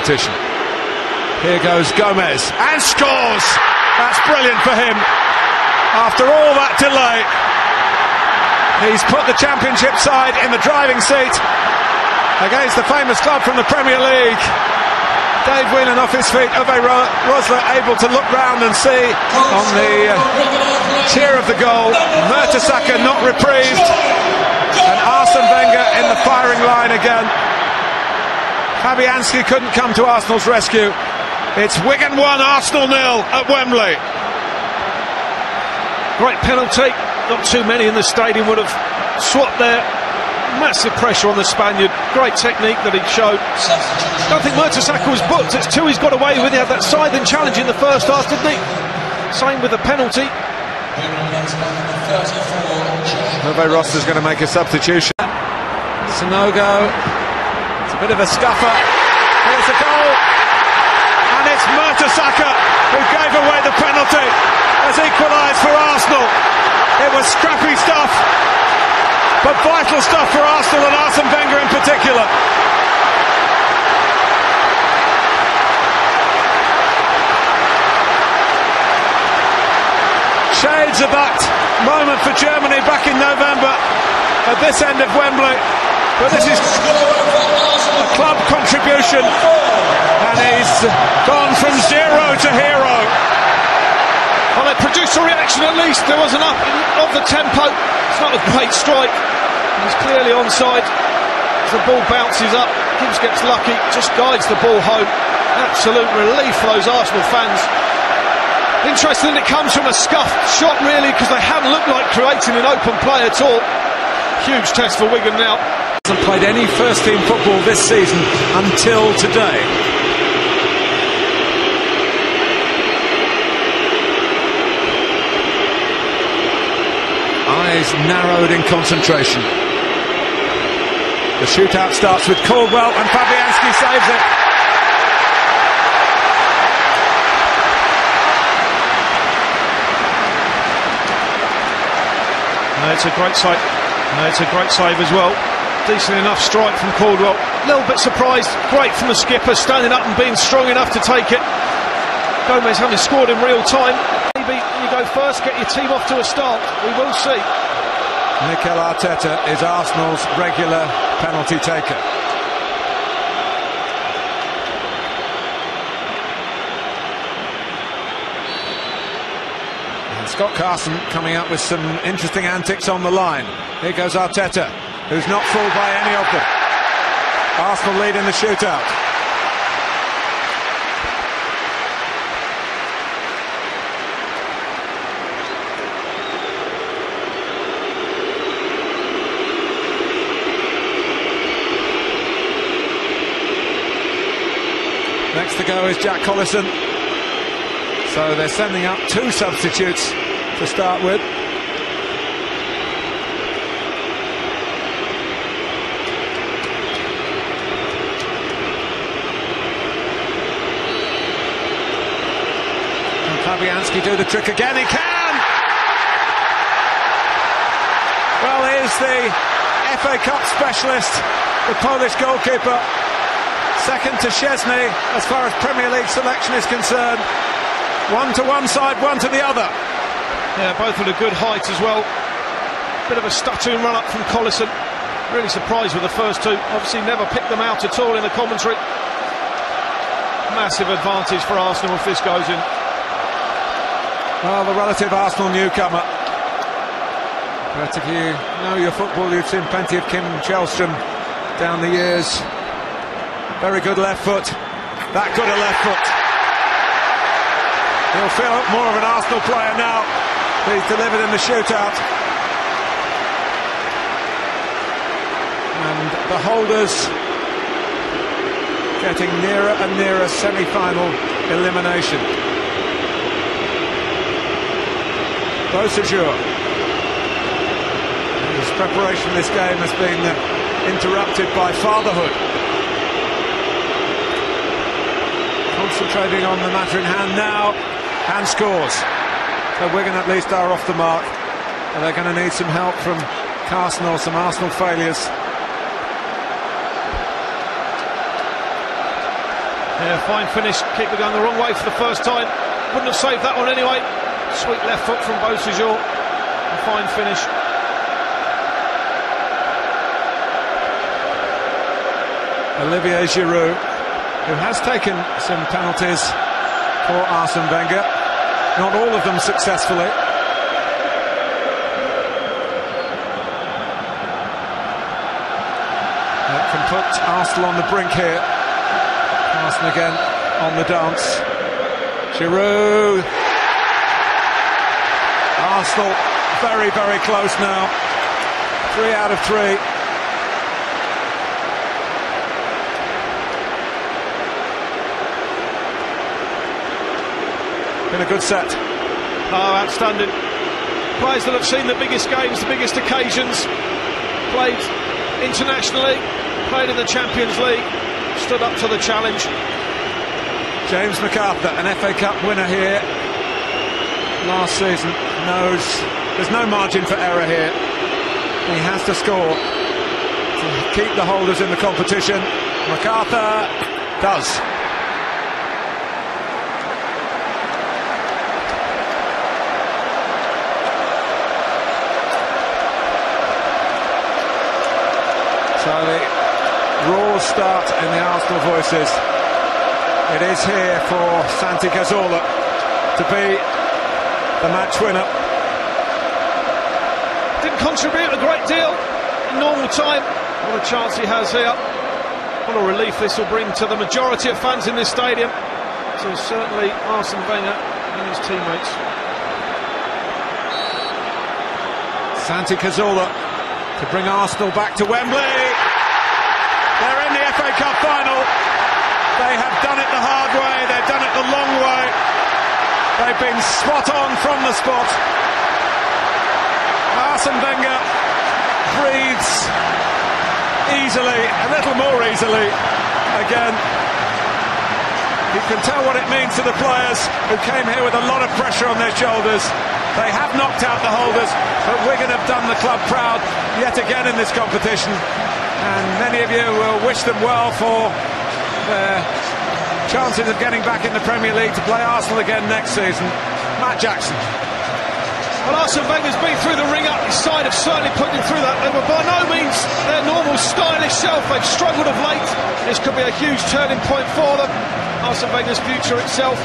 competition. Here goes Gomez, and scores! That's brilliant for him. After all that delay, he's put the Championship side in the driving seat against the famous club from the Premier League. Dave Whelan off his feet, Uwe Rosler able to look round and see on the cheer of the goal, Mertesacker not reprieved, and Arsene Wenger in the firing line again. Fabianski couldn't come to Arsenal's rescue. It's Wigan 1, Arsenal 0 at Wembley. Great penalty, not too many in the stadium would have swapped there. Massive pressure on the Spaniard, great technique that he showed. I don't think Mertesacker was booked, it's two he's got away with. He had that scything challenge in the first half, didn't he? Same with the penalty. Uwe Rosler's going to make a substitution. Sanogo, it's a bit of a scuffer. Here's the goal, and it's Mertesacker who gave away the penalty, has equalised for Arsenal. It was scrappy stuff, but vital stuff for Arsenal and Arsene Wenger in particular. Shades of that moment for Germany back in November at this end of Wembley, but this is a club contribution, and he's gone from zero to hero. Well, it produced a reaction at least. There was an up of the tempo. It's not a great strike. He's clearly onside. As the ball bounces up, Gibbs gets lucky, just guides the ball home. Absolute relief for those Arsenal fans. Interesting, it comes from a scuffed shot really, because they haven't looked like creating an open play at all. Huge test for Wigan now. Hasn't played any first-team football this season until today. Eyes narrowed in concentration. The shootout starts with Caldwell, and Fabianski saves it. No, it's a great save. No, it's a great save as well. Decent enough strike from Caldwell. A little bit surprised. Great from the skipper, standing up and being strong enough to take it. Gomez having scored in real time. Maybe you go first, get your team off to a start. We will see. Mikel Arteta is Arsenal's regular penalty taker. And Scott Carson coming up with some interesting antics on the line. Here goes Arteta, who's not fooled by any of them. Arsenal lead in the shootout. Next to go is Jack Collison. So they're sending up two substitutes to start with. Can Fabianski do the trick again? He can! Well, here's the FA Cup specialist, the Polish goalkeeper. Second to Szczesny as far as Premier League selection is concerned. One to one side, one to the other. Yeah, both at a good height as well. Bit of a stuttering run up from Collison. Really surprised with the first two. Obviously never picked them out at all in the commentary. Massive advantage for Arsenal if this goes in. Well, the relative Arsenal newcomer. But if you know your football, you've seen plenty of Kim Källström down the years. Very good left foot. That good a left foot. He'll feel more of an Arsenal player now. He's delivered in the shootout. And the holders getting nearer and nearer semi-final elimination. Beausejour. His preparation for this game has been interrupted by fatherhood. Concentrating on the matter in hand now, and scores. So Wigan at least are off the mark, and they're going to need some help from Carson or some Arsenal failures. Yeah, fine finish. Keeper going the wrong way for the first time. Wouldn't have saved that one anyway. Sweet left foot from Beausejour. A fine finish. Olivier Giroud, who has taken some penalties for Arsene Wenger, not all of them successfully. That can put Arsenal on the brink here. Arsenal again on the dance. Giroud. Arsenal very, very close now. 3 out of 3. Been a good set. Oh, outstanding. Players that have seen the biggest games, the biggest occasions, played internationally, played in the Champions League, stood up to the challenge. James McArthur, an FA Cup winner here last season, knows there's no margin for error here. He has to score to keep the holders in the competition. McArthur does. So the raw start in the Arsenal voices. It is here for Santi Cazorla to be the match winner. Didn't contribute a great deal in normal time. What a chance he has here. What a relief this will bring to the majority of fans in this stadium. So certainly Arsene Wenger and his teammates. Santi Cazorla to bring Arsenal back to Wembley. They're in the FA Cup final. They have done it the hard way. They've done it the long way. They've been spot on from the spot. Arsene Wenger breathes easily, a little more easily again. You can tell what it means to the players who came here with a lot of pressure on their shoulders. They have knocked out the holders, but Wigan have done the club proud yet again in this competition. And many of you will wish them well for their chances of getting back in the Premier League to play Arsenal again next season. Matt Jackson. Well, Arsene Wenger's been through the ringer. His side have certainly put him through that. They were by no means their normal stylish self. They've struggled of late. This could be a huge turning point for them. Arsene Wenger's future itself